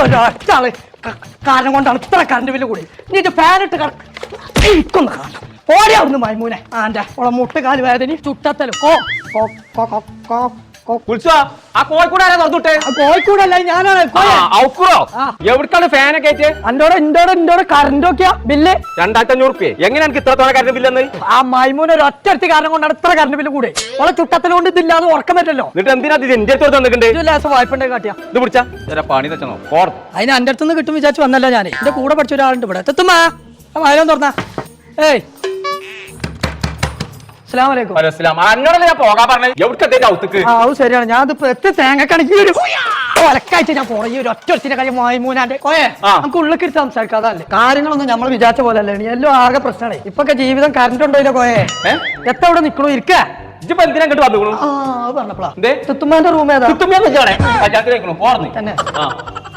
ഒരാള് കാരണം കൊണ്ടാണ് ഇത്ര കറണ്ട് ബില്ല് കൂടി. നീ ഫാനിട്ട് ഇക്കൊന്ന് കാണാം. ഓടിയാ ഒന്ന് മൈമൂനെ ആന്റെ മുട്ടുകാല് വേദന ചുട്ടത്തലും കോഴിക്കോടല്ല ഞാനാണ്. എവിടേക്കാണ് ഫാനൊക്കെ എന്തോടെ കറണ്ട് നോക്കിയാ ബില്ല് 2500 എങ്ങനെ എനിക്ക് ഇത്രത്തോളം കറണ്ട് ബില്ലെന്ന്? ആ മൈമൂന് ഒരു ഒറ്റ കാരണം കൊണ്ടാണ് ഇത്ര കറണ്ട് ബില്ല് കൂടെ. ഓളെ ചുട്ടത്തൽ കൊണ്ട് ഇതില്ലാതെ ഉറക്കം പറ്റല്ലോ. എന്നിട്ട് എന്തിനാ എന്റെ അടുത്ത് തന്നിട്ടുണ്ട്? വായ്പണ്ടേ കാട്ടിയാ ഇത് പിടിച്ചാ പണി വെച്ചോ. അതിന് എന്റെ അടുത്ത് നിന്ന് കിട്ടും വിചാരിച്ചു വന്നല്ലോ ഞാൻ. എന്റെ കൂടെ പഠിച്ച ഒരാളുണ്ട് ഇവിടെ. എത്തുമ്മാ വായനം തുറന്നാ. ഏയ് അന്നോടല്ലേ ഞാൻ പോകാൻ പറഞ്ഞത്? എവിടേക്ക്? ശരിയാണ്. ഞാൻ എത്ര തേങ്ങക്കണക്കി ഒരു ഒലക്കാഴ്ച ഞാൻ പോണ ഈ ഒരു ഒറ്റ കാര്യം മൈമൂനാന്റെ നമുക്ക് ഉള്ളിൽ സംസാരിക്കാതല്ലേ. കാര്യങ്ങളൊന്നും നമ്മൾ വിചാരിച്ച പോലെ അല്ലേ. എല്ലാം ആകെ പ്രശ്നമാണ്. ഇപ്പൊക്കെ ജീവിതം കറണ്ട് ഉണ്ടോ ഇല്ല കോയെ എത്ര ഇവിടെ നിക്കണു ഇരിക്ക പറഞ്ഞപ്പോഴാ തുത്തുമ്മാന്റെ റൂം ഏതാ? തന്നെ